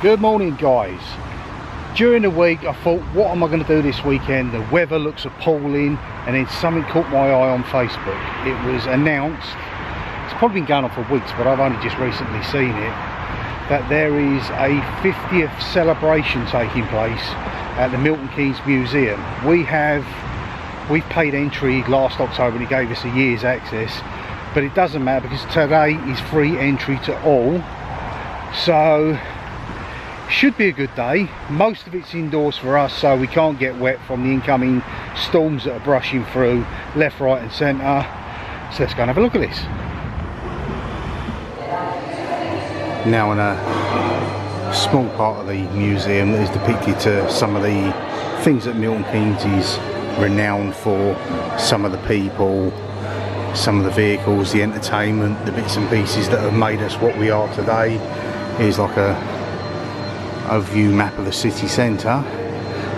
Good morning, guys. During the week I thought, what am I going to do this weekend? The weather looks appalling, and then something caught my eye on Facebook. It was announced, it's probably been going on for weeks, but I've only just recently seen it, that there is a 50th celebration taking place at the Milton Keynes Museum. We've paid entry last October and he gave us a year's access, but it doesn't matter because today is free entry to all. So should be a good day. Most of it's indoors for us, so we can't get wet from the incoming storms that are brushing through left, right and centre. So let's go and have a look at this. Now in a small part of the museum that is depicted to some of the things that Milton Keynes is renowned for, some of the people, some of the vehicles, the entertainment, the bits and pieces that have made us what we are today. Here's like a overview map of the city centre.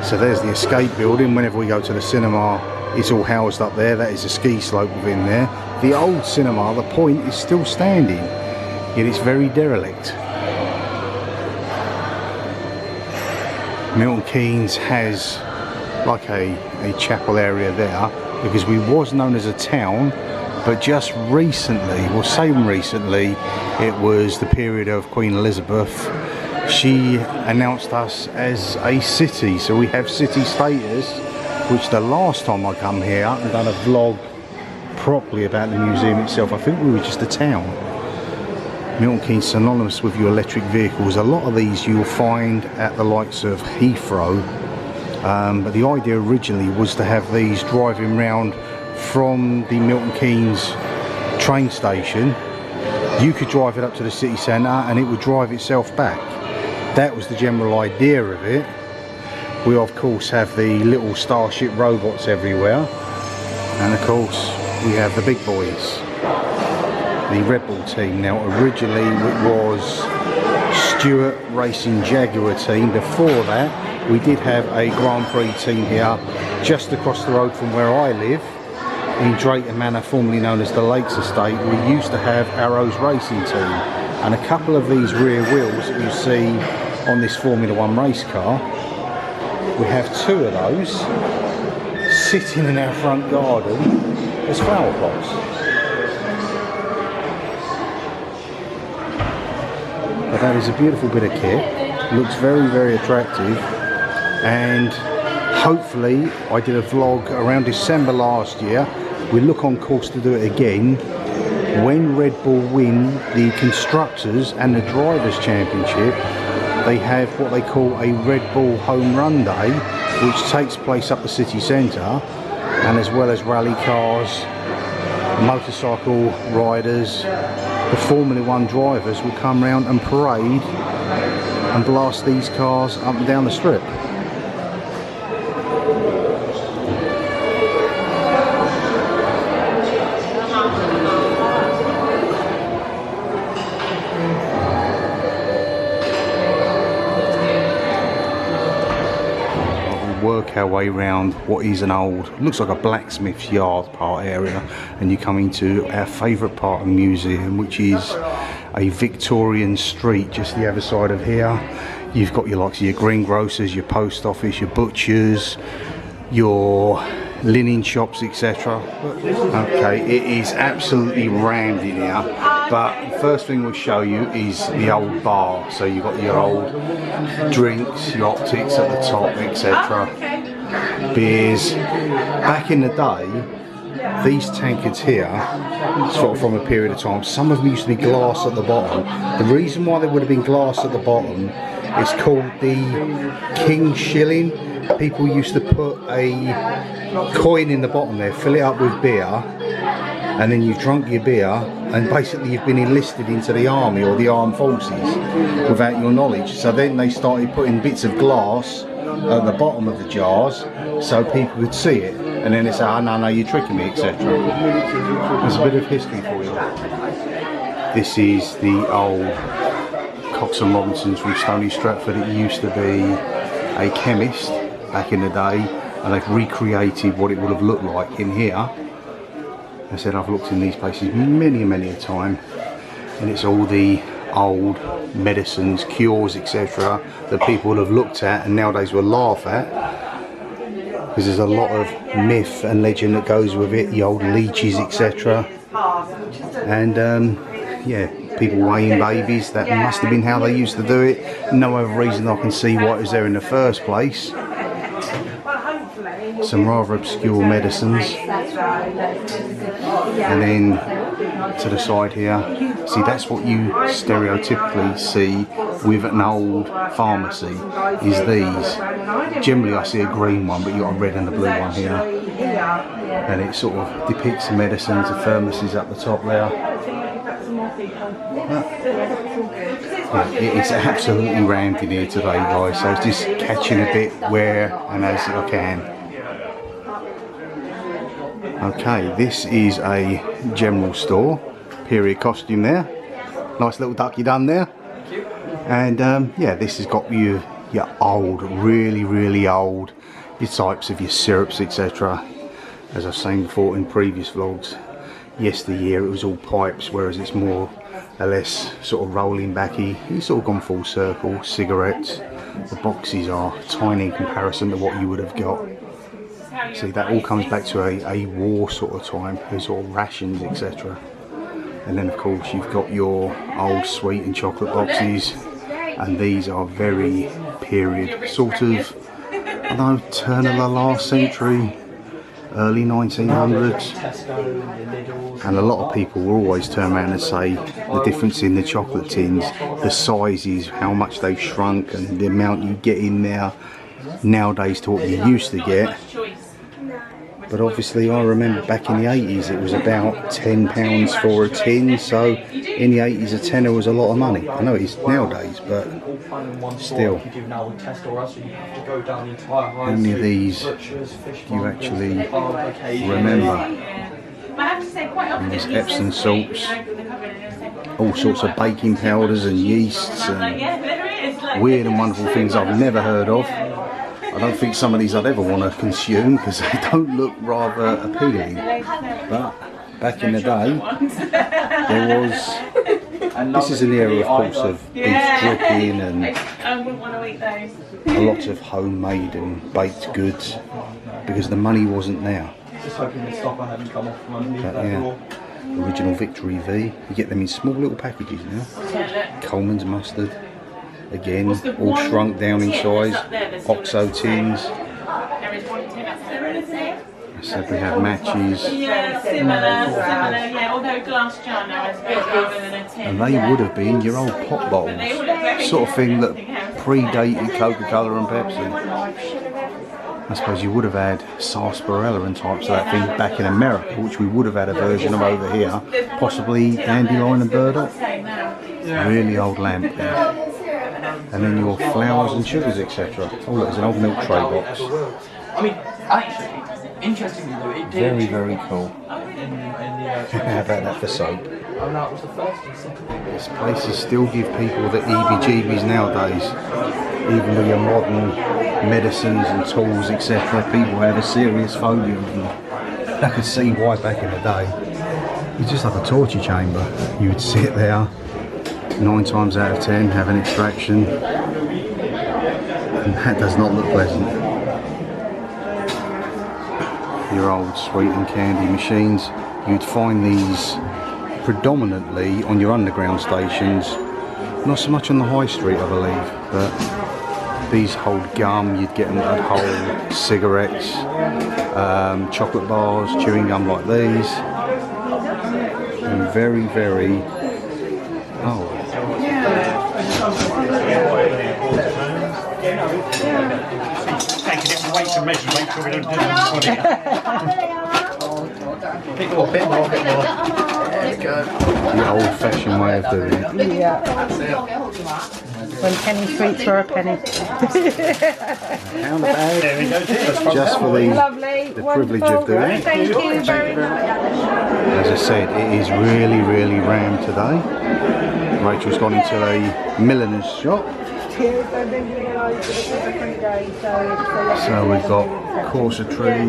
So there's the Escape building. Whenever we go to the cinema, it's all housed up there. That is a ski slope within there. The old cinema, the Point, is still standing, yet it's very derelict. Milton Keynes has like a chapel area there because we was known as a town, but just recently, well, same recently, it was the period of Queen Elizabeth. She announced us as a city, so we have city status, which the last time I come here and done a vlog properly about the museum itself, I think we were just a town. Milton Keynes synonymous with your electric vehicles. A lot of these you'll find at the likes of Heathrow, but the idea originally was to have these driving round from the Milton Keynes train station. You could drive it up to the city centre and it would drive itself back. That was the general idea of it. We of course have the little starship robots everywhere, and of course we have the big boys, the Red Bull team. Now originally it was Stewart Racing Jaguar team. Before that we did have a Grand Prix team here just across the road from where I live in Drayton Manor, formerly known as the Lakes Estate. We used to have Arrows Racing team, and a couple of these rear wheels that you see on this Formula 1 race car, we have two of those sitting in our front garden as flower pots. But that is a beautiful bit of kit, looks very, very attractive, and hopefully I did a vlog around December last year. We look on course to do it again when Red Bull win the Constructors and the Drivers' Championship. They have what they call a Red Bull Home Run Day, which takes place up the city centre, and as well as rally cars, motorcycle riders, the Formula 1 drivers will come round and parade and blast these cars up and down the strip. Work our way around what is an old, looks like a blacksmith's yard part area, and you come into our favourite part of the museum, which is a Victorian street just the other side of here. You've got your likes of your greengrocers, your post office, your butchers, your linen shops, etc. Okay, it is absolutely rammed in here, but the first thing we'll show you is the old bar. So you've got your old drinks, your optics at the top, etc. Beers. Back in the day, these tankards here, sort of from a period of time, some of them used to be glass at the bottom. The reason why they would have been glass at the bottom is called the King Shilling. People used to put a coin in the bottom there, fill it up with beer, and then you've drunk your beer and basically you've been enlisted into the army or the armed forces without your knowledge. So then they started putting bits of glass at the bottom of the jars so people could see it, and then they say, oh no, you're tricking me, etc. There's a bit of history for you. This is the old Cox and Robinson's from Stony Stratford. It used to be a chemist back in the day, and they've recreated what it would have looked like in here. I said I've looked in these places many a time, and it's all the old medicines, cures, etc. that people have looked at and nowadays will laugh at, because there's a lot of myth and legend that goes with it, the old leeches, etc. And yeah, people weighing babies, that must have been how they used to do it. No other reason I can see why it was there in the first place. Some rather obscure medicines. And then to the side here, see, that's what you stereotypically see with an old pharmacy, is these. Generally I see a green one, but you've got a red and a blue one here. And it sort of depicts the medicines, the pharmacies up the top there. It's absolutely rammed in here today, guys, so it's just catching a bit where and as I can. Okay, this is a general store, period costume there. Nice little duck you done there. And yeah, this has got your old, really old, your types of your syrups, etc. As I've seen before in previous vlogs, yesteryear it was all pipes, whereas it's more or less sort of rolling backy. It's all gone full circle. Cigarettes, the boxes are tiny in comparison to what you would have got. See, that all comes back to a war sort of time, there's all rations, etc. And then of course you've got your old sweet and chocolate boxes, and these are very period, sort of, I don't know, turn of the last century, early 1900s. And a lot of people will always turn around and say the difference in the chocolate tins, the sizes, how much they've shrunk, and the amount you get in there nowadays to what you used to get. But obviously I remember back in the 80s it was about £10 for a tin, so in the 80s a tenner was a lot of money. I know it is nowadays, but still. How many of these do you actually remember? And there's Epsom salts, all sorts of baking powders and yeasts and weird and wonderful things I've never heard of. I don't think some of these I'd ever want to consume because they don't look rather appealing. But back in the day, there was, this is an era of course of beef dripping and a lot of homemade and baked goods, because the money wasn't there. But yeah, original Victory V, you get them in small little packages now. Coleman's mustard. Again, all shrunk down in size, OXO tins. So we have matches. And they would have been your old pop bottles, sort of thing that predated Coca-Cola and Pepsi. I suppose you would have had sarsaparilla and types of that thing back in America, which we would have had a version of over here, possibly dandelion and burdock. Really old lamp there. And then your flours and sugars, etc. Oh look, there's an old milk tray box. I mean, actually, interestingly though, it did. Very cool. How about that for soap? These places still give people the EBGBs nowadays. Even with your modern medicines and tools, etc. People have a serious phobia of them. I could see why back in the day. It's just like a torture chamber. You would sit there 9 times out of 10 have an extraction, and that does not look pleasant. Your old sweet and candy machines, you'd find these predominantly on your underground stations, not so much on the high street I believe, but these hold gum, you'd get them that hold cigarettes, chocolate bars, chewing gum like these, and very old. Taking it away to measure, make sure we don't do it. Bit more. There we go. The old-fashioned way of doing it. Yeah. When penny sweets were a penny. Pound a bag, just for the privilege of doing it. Thank you very much. As I said, it is really rammed today. Rachel's gone into a milliner's shop. So we've got corsetry,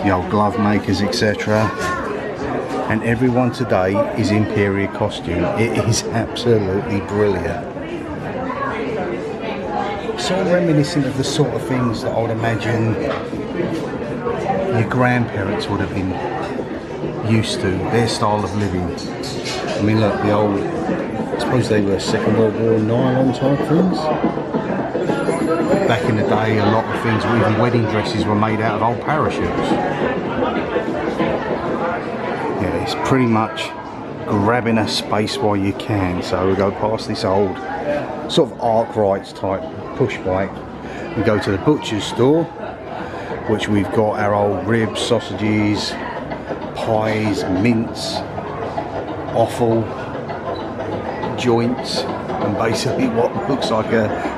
the old glove makers, etc. and everyone today is in period costume. It is absolutely brilliant. Sort of reminiscent of the sort of things that I would imagine your grandparents would have been used to, their style of living. I mean, look, the old, I suppose they were Second World War nylon type things. Back in the day, a lot of things, even wedding dresses, were made out of old parachutes. Yeah, it's pretty much grabbing a space while you can. So we go past this old sort of Arkwrights type push bike. We go to the butcher's store, which we've got our old ribs, sausages, pies, mince, offal, joints, and basically what looks like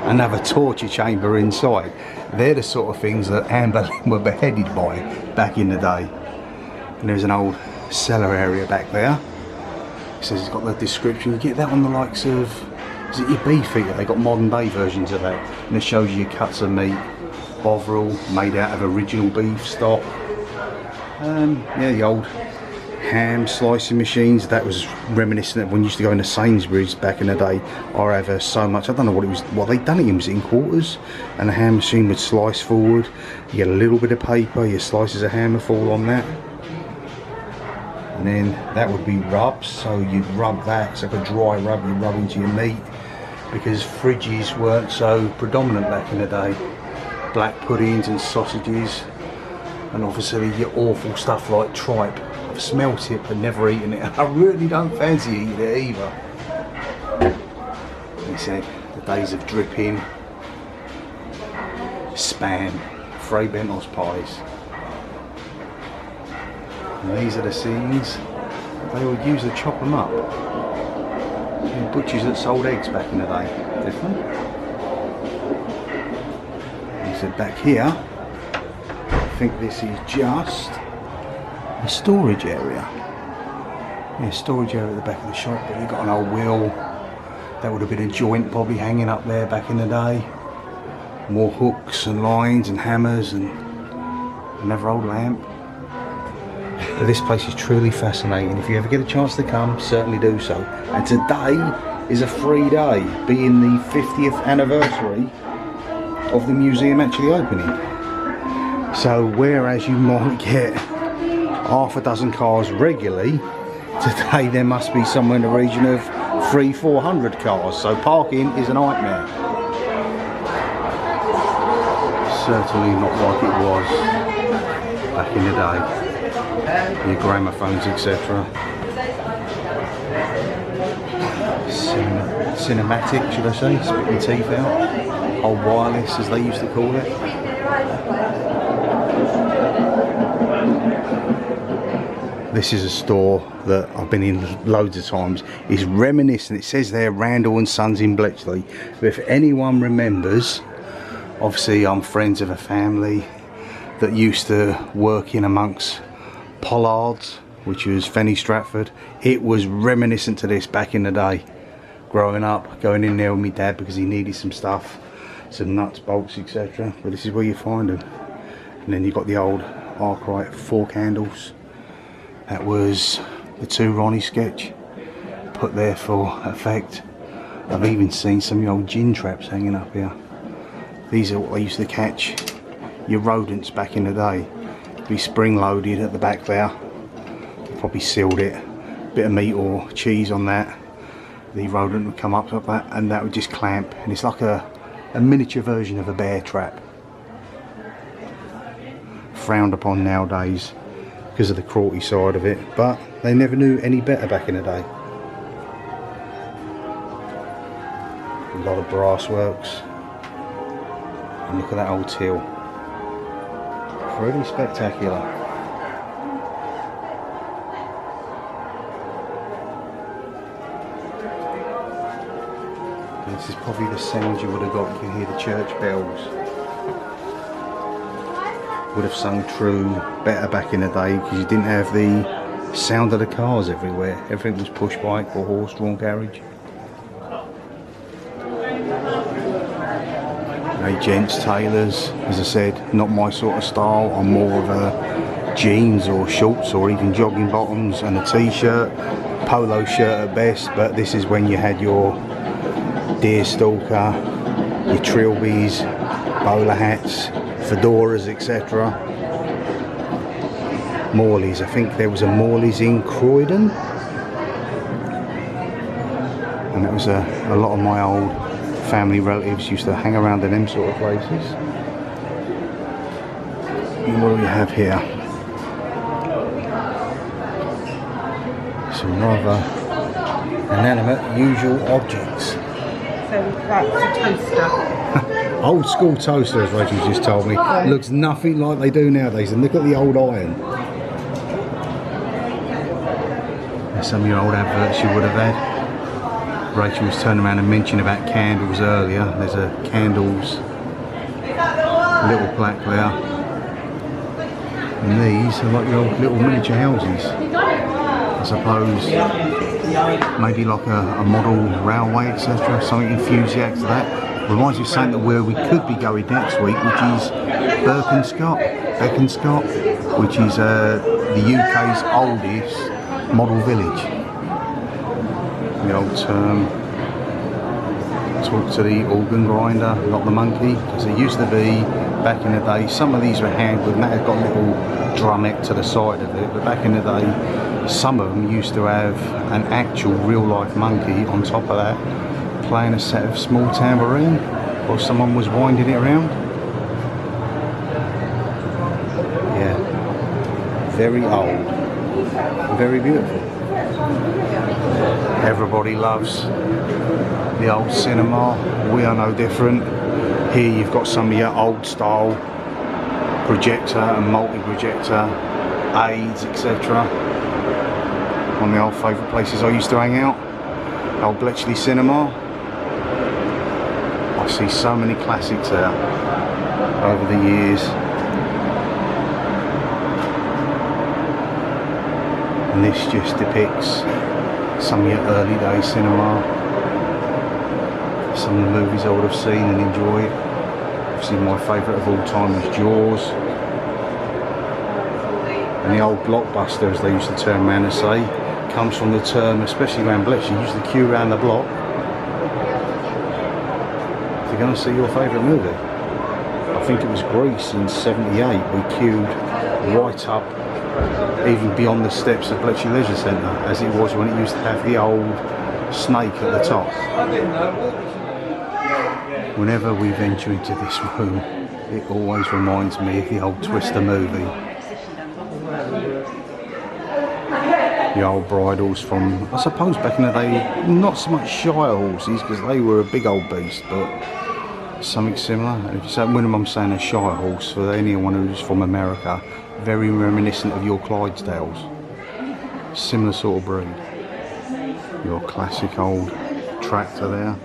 another torture chamber inside. They're the sort of things that Anne Boleyn were beheaded by back in the day. And there's an old cellar area back there. It says it's got the description. You get that on the likes of, is it your beef eater? They got modern day versions of that, and it shows you your cuts of meat. Bovril made out of original beef stock. Yeah, the old ham slicing machines. That was reminiscent of when you used to go into Sainsbury's back in the day. I have so much, I don't know what it was, what they'd done it in, was in quarters, and the ham machine would slice forward. You get a little bit of paper, your slices of ham would fall on that, and then that would be rubs. So you'd rub that, it's like a dry rub you rub into your meat, because fridges weren't so predominant back in the day. Black puddings and sausages, and obviously your awful stuff like tripe. I've smelt it but never eaten it. I really don't fancy eating it either. He said the days of dripping, spam, Fray Bentos pies. And these are the scenes they would use to chop them up. The butchers that sold eggs back in the day. Different. He said back here, I think this is just a storage area. Yeah, storage area at the back of the shop, but you've got an old wheel. That would have been a joint probably hanging up there back in the day. More hooks and lines and hammers and another old lamp. But this place is truly fascinating. If you ever get a chance to come, certainly do so. And today is a free day, being the 50th anniversary of the museum actually opening. So whereas you might get half a dozen cars regularly, today there must be somewhere in the region of 300-400 cars. So parking is a nightmare. Certainly not like it was back in the day. Your gramophones, etc. Cinematic, should I say? Spitting teeth out. Old wireless, as they used to call it. This is a store that I've been in loads of times. It's reminiscent. It says there Randall and Sons in Bletchley. But if anyone remembers, obviously I'm friends of a family that used to work in amongst Pollard's, which was Fenny Stratford. It was reminiscent to this back in the day. Growing up, going in there with my dad because he needed some stuff, some nuts, bolts, etc. But this is where you find them. And then you've got the old Arkwright fork handles. That was the Two Ronnie sketch, put there for effect. I've even seen some of the old gin traps hanging up here. These are what they used to catch your rodents back in the day. Be spring loaded at the back there. Probably sealed it. Bit of meat or cheese on that. The rodent would come up like that, and that would just clamp. And it's like a miniature version of a bear trap. Frowned upon nowadays because of the cruelty side of it, but they never knew any better back in the day. A lot of brass works. And look at that old till. Pretty spectacular. This is probably the sound you would have got. You can hear the church bells. Would have sung true better back in the day because you didn't have the sound of the cars everywhere. Everything was push bike or horse-drawn carriage. Hey, gents, tailors, as I said, not my sort of style. I'm more of a jeans or shorts or even jogging bottoms and a t-shirt, polo shirt at best, but this is when you had your deerstalker, your trilbies, bowler hats, fedoras, etc. Morley's, I think there was a Morley's in Croydon, and that was a lot of my old family relatives used to hang around in them sort of places. And what do we have here? Some rather inanimate usual objects. So that's a toaster. Old school toaster, as Rachel just told me. Looks nothing like they do nowadays. And look at the old iron. There's some of your old adverts you would have had. Rachel was turning around and mentioning about candles earlier. There's a candles little plaque there. And these are like your little miniature houses. I suppose maybe like a model railway, etc. Something enthusiastic to that. Reminds me of something that where we could be going next week, which is Berkenscott, which is the UK's oldest model village. The old term, talk to the organ grinder, not the monkey, because it used to be, back in the day, some of these were handwood, and that had got a little drumette to the side of it, but back in the day, some of them used to have an actual real-life monkey on top of that, playing a set of small tambourine, or someone was winding it around. Yeah, very old, very beautiful. Everybody loves the old cinema. We are no different. Here you've got some of your old style projector and multi-projector aids, etc. One of the old favourite places I used to hang out, old Bletchley Cinema. I see so many classics there over the years. And this just depicts some of your early day cinema. Some of the movies I would have seen and enjoyed. Obviously my favourite of all time was Jaws. And the old blockbuster, as they used to turn around and say, comes from the term, especially around Bletchley, you used to queue around the block to go and see your favourite movie. I think it was Grease in '78. We queued right up, even beyond the steps of Bletchley Leisure Centre, as it was when it used to have the old snake at the top. Whenever we venture into this room, it always reminds me of the old Twister movie. The old bridles from, I suppose back in the day, not so much Shire horses, because they were a big old beast, but something similar. And if you say, when I'm saying a Shire horse, for anyone who's from America, very reminiscent of your Clydesdales. Similar sort of breed. Your classic old tractor there.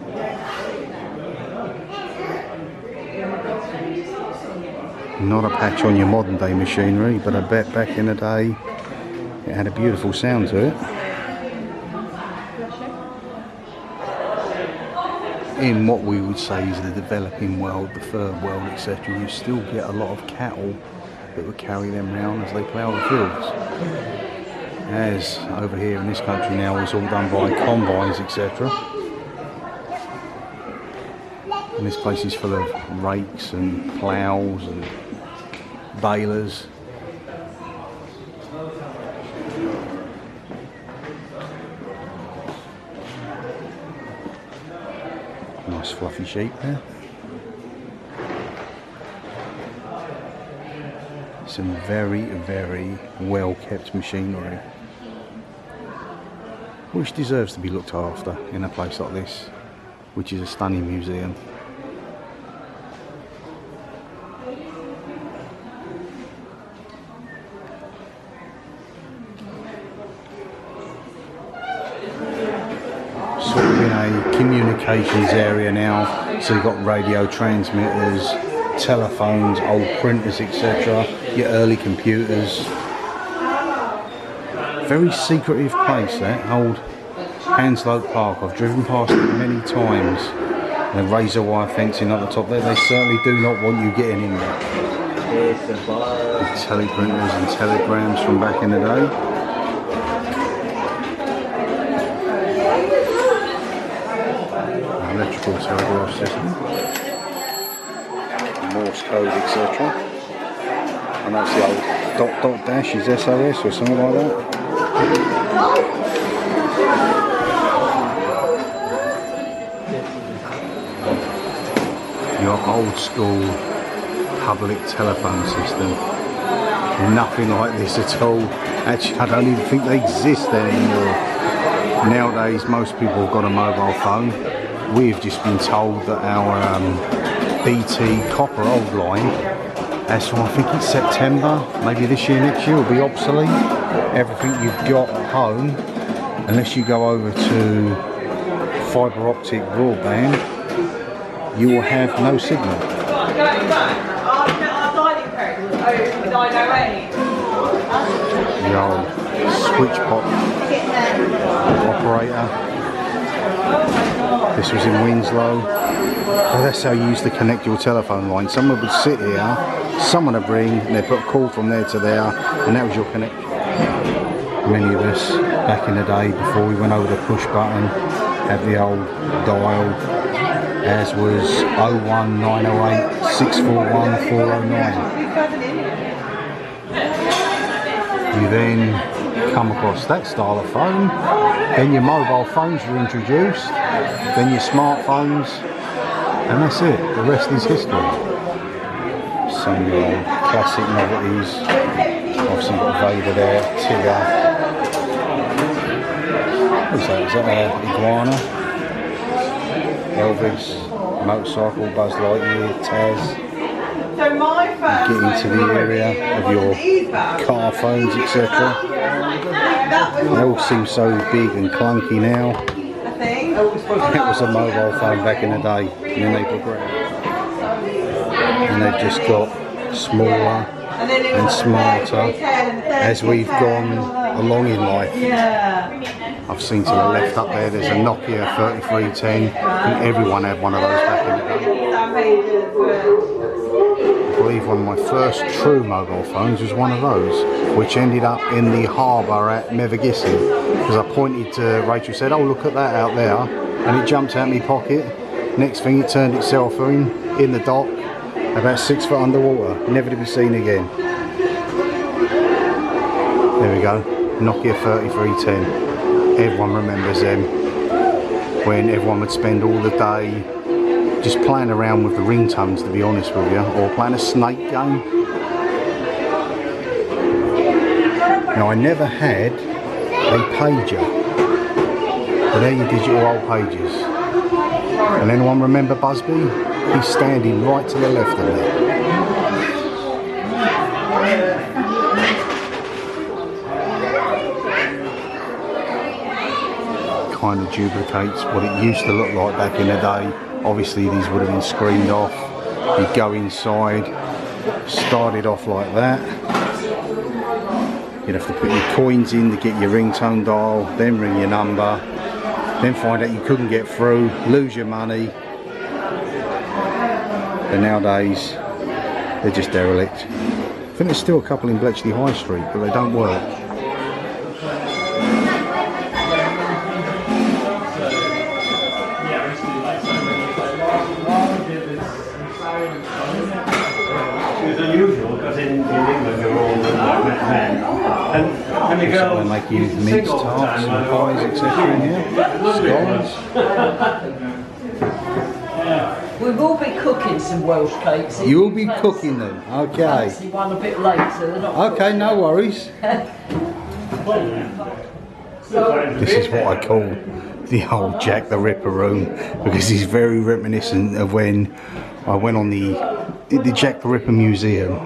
Not a patch on your modern day machinery, but I bet back in the day it had a beautiful sound to it. In what we would say is the developing world, the third world, etc., you still get a lot of cattle that would carry them around as they plough the fields. As over here in this country now, it's all done by combines, etc. And this place is full of rakes and ploughs and balers. Nice fluffy sheep there. Some very, very well kept machinery, which deserves to be looked after in a place like this, which is a stunning museum. Sort of in a communications area now, so you've got radio transmitters, telephones, old printers, etc., your early computers. Very secretive place, that old Hanslope Park. I've driven past it many times. The razor wire fencing at the top there, they certainly do not want you getting in there. teleprinters and telegrams from back in the day. Electrical telegraph system. Morse code, etc. And that's the old dot dash is SOS or something like that. Your old school public telephone system. Nothing like this at all. Actually, I don't even think they exist anymore. Nowadays, most people have got a mobile phone. We've just been told that our BT copper old line, as from I think it's September, maybe this year, next year, will be obsolete. Everything you've got at home, unless you go over to fibre optic broadband, you will have no signal. The old switch pop operator. This was in Winslow. Well, that's how you used to connect your telephone line. Someone would sit here, someone would ring, and they'd put a call from there to there, and that was your connection. Many of us back in the day, before we went over the push button, had the old dial, as was 01908 641 409. You then come across that style of phone, then your mobile phones were introduced, then your smartphones, and that's it. The rest is history. Some of the old classic novelties. Obviously got Vader there, Tigger. What's that? Is that an iguana? Elvis, motorcycle, Buzz Lightyear, Taz. Get into the area of your car phones, etc. They all seem so big and clunky now. That was a mobile phone back in the day, and then they progressed. And they've just got smaller and smarter as we've gone along in life. I've seen to the left up there, there's a Nokia 3310. I think everyone had one of those back in the day. I believe one of my first true mobile phones was one of those, which ended up in the harbour at Mevagissi, because I pointed to Rachel, said, "Oh, look at that out there," and it jumped out of my pocket. Next thing, it turned itself in the dock, about 6 foot underwater, never to be seen again. There we go, Nokia 3310. Everyone remembers them, when everyone would spend all the day just playing around with the ringtones, to be honest with you, or playing a snake game. Now, I never had a pager, but they're your digital old pages. And anyone remember Busby? He's standing right to the left of me. Kind of duplicates what it used to look like back in the day. Obviously these would have been screened off. You'd go inside, started off like that. You'd have to put your coins in to get your ringtone dial, then ring your number, then find out you couldn't get through, lose your money. But nowadays, they're just derelict. I think there's still a couple in Bletchley High Street, but they don't work. It's unusual because in England you're all men. And the girls, they're making mince tarts and pies, etc. in here. Scones. We will be cooking some Welsh cakes. You will be cooking them, okay. Fancy one a bit later. They're not Okay, no worries. This is what I call the old Jack the Ripper room, because he's very reminiscent of when I went on the Jack the Ripper Museum,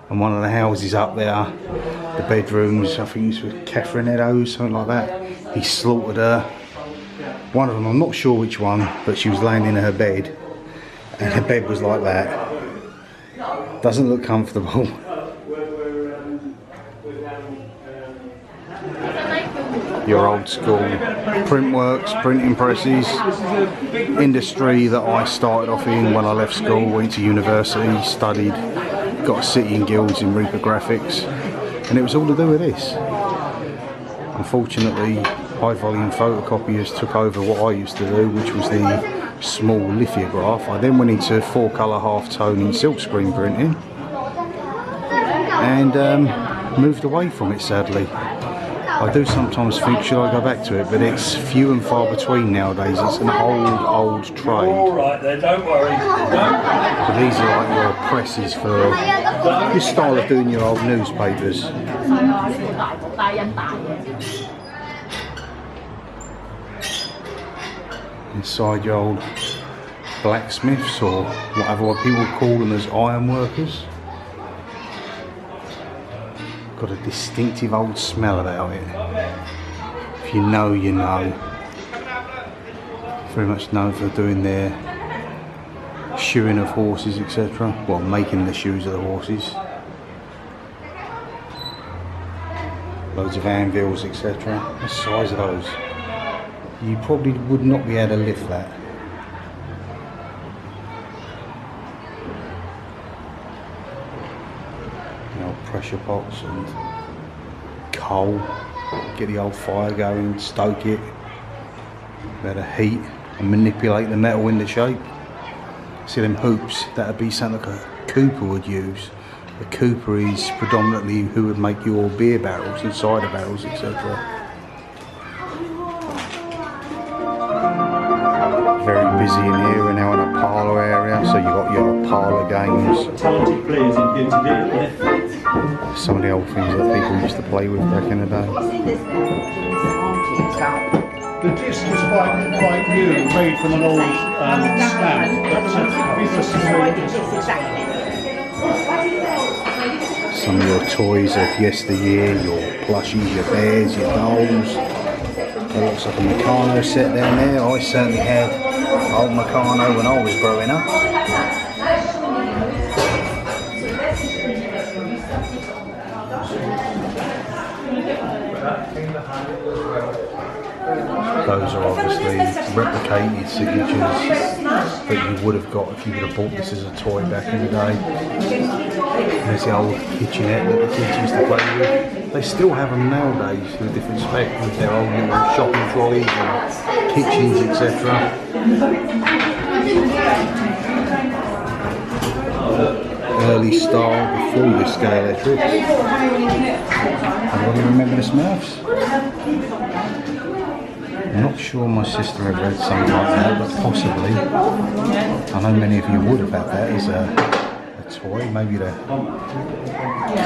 and one of the houses up there, the bedrooms, I think it was with Catherine Eddowes, something like that. He slaughtered her. One of them, I'm not sure which one, but she was laying in her bed, and her bed was like that. Doesn't look comfortable. Your old school print works, printing presses, industry that I started off in when I left school, went to university, studied got a city in guilds in Reaper graphics, and it was all to do with this. Unfortunately, high volume photocopiers took over what I used to do, which was the small lithograph. I then went into 4-colour half-tone in silkscreen printing, and moved away from it, sadly. I do sometimes think, should I go back to it, but it's few and far between nowadays. It's an old trade. All right then, don't worry. But these are like your presses for your style of doing your old newspapers. Inside your old blacksmiths, or whatever people call them, as iron workers. Got a distinctive old smell about it. If you know, you know. Very much known for doing their shoeing of horses, etc. Well, making the shoes of the horses. Loads of anvils, etc. The size of those. You probably would not be able to lift that. Pressure pots and coal, get the old fire going, stoke it, better heat and manipulate the metal into shape. See them hoops, that would be something like a cooper would use. A cooper is predominantly who would make your beer barrels and cider barrels, etc. Very busy in here. We're now in a parlour area, so you've got your parlour games. Talented players in today. Some of the old things that people used to play with back in the day. The disc was quite new, made from an old stamp. Some of your toys of yesteryear, your plushies, your bears, your dolls. That looks like a Meccano set down there. I certainly had old Meccano when I was growing up. Those are obviously replicated signatures that you would have got if you would have bought this as a toy back in the day. There's the old kitchenette that the kids used to play with. They still have them nowadays to a different spec with their old little shopping trolleys and kitchens, etc. Early style before you scale electric. Everybody remember the Smurfs? I'm not sure my sister ever had something like that, but possibly. I know many of you would have had that as a toy, maybe to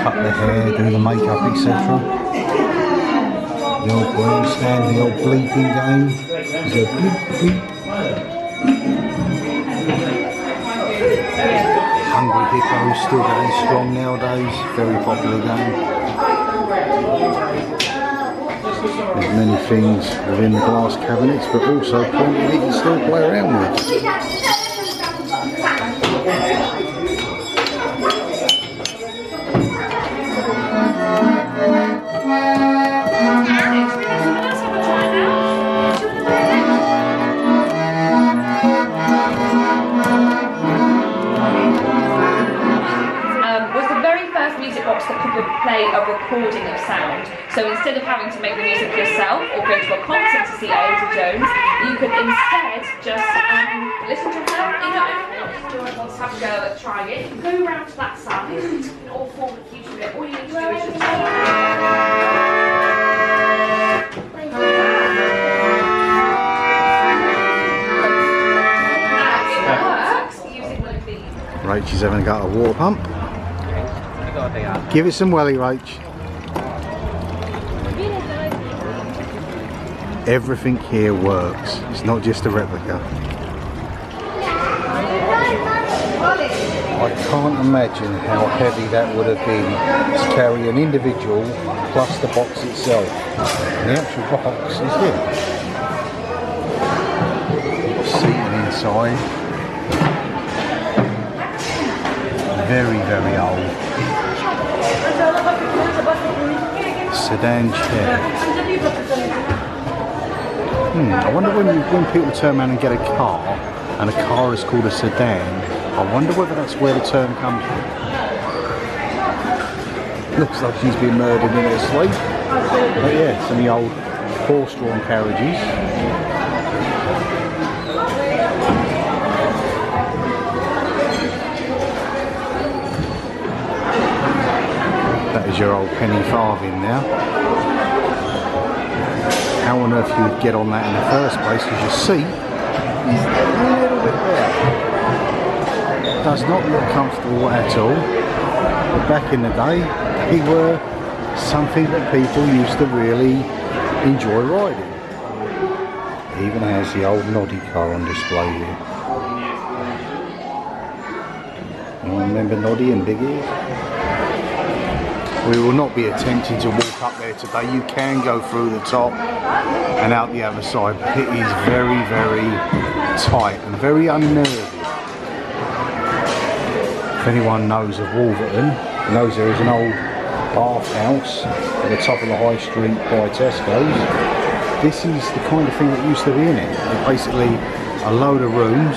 cut the hair, do the makeup, etc. The old grandstand, the old bleeping game. There's a bleep bleep. Hungry Hippos still going strong nowadays, very popular game. There's many things within the glass cabinets, but also plenty that you can still play around with. Play a recording of sound. So instead of having to make the music yourself or go to a concert to see Ailsa Jones, you could instead just listen to her in your own voice. If anyone wants to have a go at trying it, you can go around to that side or form a cue to it. All you need to do is just Rachel's having got a water pump. Give it some welly, Rach. Everything here works. It's not just a replica. I can't imagine how heavy that would have been to carry an individual plus the box itself. And the actual box is here. Seating inside. Very, very old. Sedan chair. I wonder when people turn around and get a car, and a car is called a sedan, I wonder whether that's where the term comes from. Looks like she's been murdered in her sleep. But yeah, some of the old horse-drawn carriages. That is your old penny farthing now. How on earth you would get on that in the first place, because your seat is a little bit there. Does not look comfortable at all. But back in the day, they were something that people used to really enjoy riding. It even has the old Noddy car on display here. You remember Noddy and Biggie? We will not be attempting to walk up there today. You can go through the top and out the other side, but it is very, very tight and very unnerving. If anyone knows of Wolverton, knows there is an old bathhouse at the top of the high street by Tesco's. This is the kind of thing that used to be in it. It's basically a load of rooms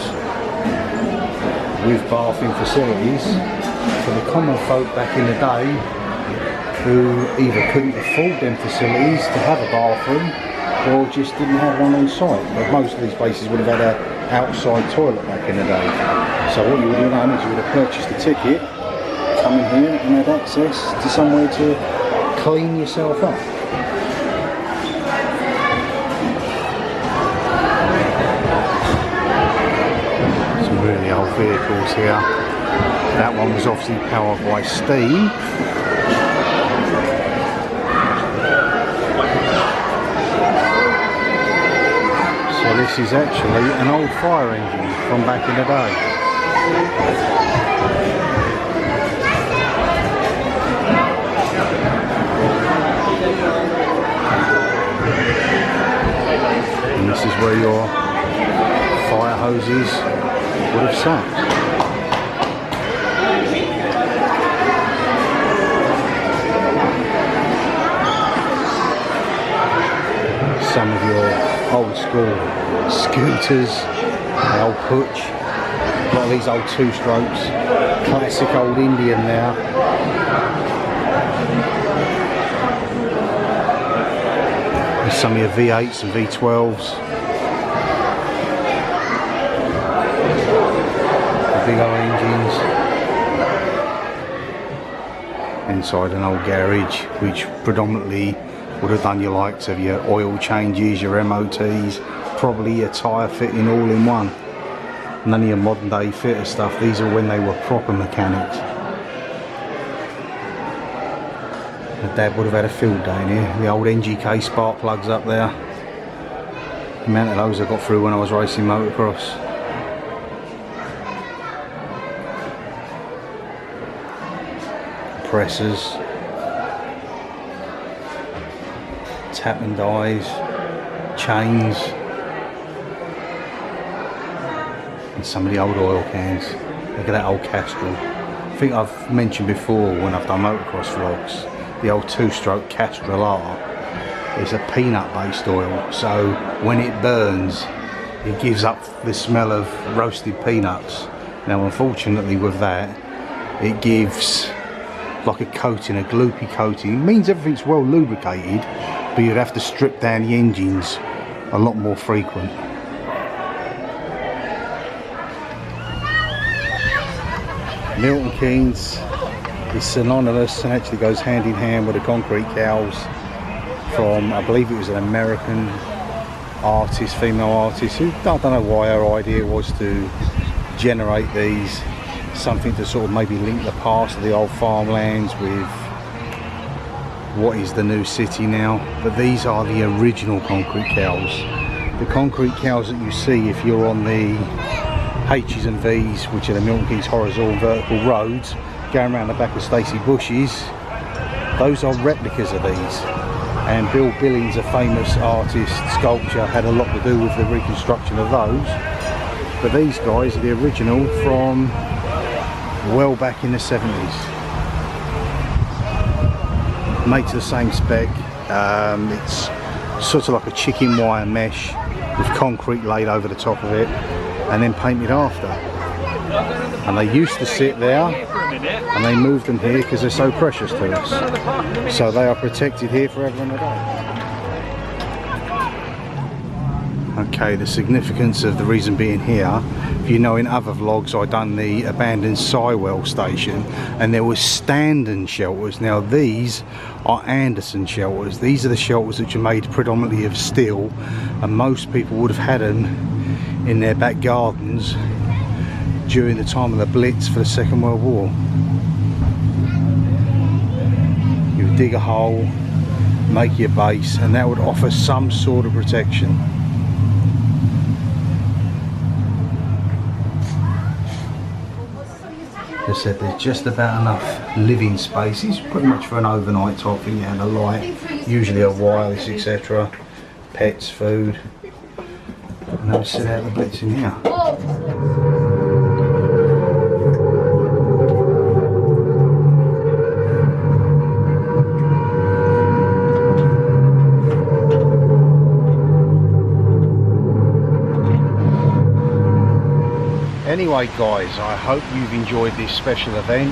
with bathing facilities for the common folk back in the day who either couldn't afford them facilities to have a bathroom or just didn't have one on site. But most of these places would have had an outside toilet back in the day. So what you would have done is you would have purchased a ticket, come in here and had access to somewhere to clean yourself up. Some really old vehicles here. That one was obviously powered by steam. So this is actually an old fire engine from back in the day. And this is where your fire hoses would have sat. Some of your old school scooters, the old Putch, a lot of these old two-strokes, classic old Indian now. There's some of your V8s and V12s, the big old engines. Inside an old garage, which predominantly would have done your likes of your oil changes, your MOTs, probably your tyre fitting all in one. None of your modern day fitter stuff. These are when they were proper mechanics. My dad would have had a field day in here. The old NGK spark plugs up there. The amount of those I got through when I was racing motocross. Compressors. Tap and dies. Chains. And some of the old oil cans. Look at that old Castrol. I think I've mentioned before when I've done motocross vlogs, the old two-stroke Castrol R is a peanut based oil, so when it burns it gives up the smell of roasted peanuts. Now unfortunately with that it gives like a coating, a gloopy coating. It means everything's well lubricated, but you'd have to strip down the engines a lot more frequent. Milton Keynes is synonymous and actually goes hand in hand with the concrete cows from, I believe it was an American artist, female artist, who, I don't know why her idea was to generate these, something to sort of maybe link the past of the old farmlands with what is the new city now. But these are the original concrete cows. The concrete cows that you see if you're on the H's and V's, which are the Milton Keynes horizontal and vertical roads going around the back of Stacey Bushes, those are replicas of these. And Bill Billings, a famous artist, sculptor, had a lot to do with the reconstruction of those. But these guys are the original from well back in the 70s. Made to the same spec. It's sort of like a chicken wire mesh with concrete laid over the top of it and then painted after. and they used to sit there, and they moved them here because they're so precious to us. So they are protected here forever and a day. Okay, the significance of the reason being here, if you know in other vlogs I done the abandoned Sywell station and there was Standen shelters. Now these are Anderson shelters. These are the shelters which are made predominantly of steel, and most people would have had them in their back gardens during the time of the Blitz for the Second World War. You would dig a hole, make your base, and that would offer some sort of protection. As I said, there's just about enough living spaces, pretty much for an overnight type thing. You have a light, usually a wireless, etc. Pets, food, and then sit out the Blitz in here. Anyway guys, I hope you've enjoyed this special event.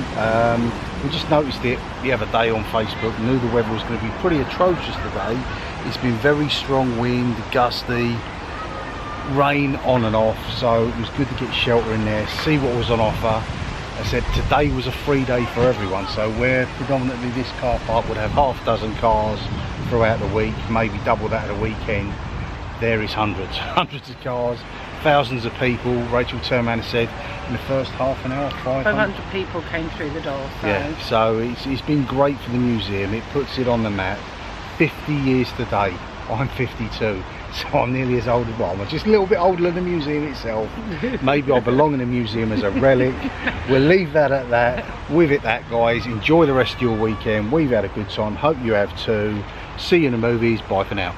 We just noticed it the other day on Facebook, knew the weather was going to be pretty atrocious today. It's been very strong wind, gusty, rain on and off, so it was good to get shelter in there, see what was on offer. I said today was a free day for everyone, so where predominantly this car park would have half a dozen cars throughout the week, maybe double that at the weekend, there is hundreds of cars. Thousands of people. Rachel turned around and said in the first half an hour 500 people came through the door. So. Yeah, so it's been great for the museum. It puts it on the map. 50 years today. I'm 52, so I'm nearly as old as, well, I'm just a little bit older than the museum itself. Maybe I belong in the museum as a relic. We'll leave that at that. With it that, guys, enjoy the rest of your weekend. We've had a good time, hope you have too. See you in the movies. Bye for now.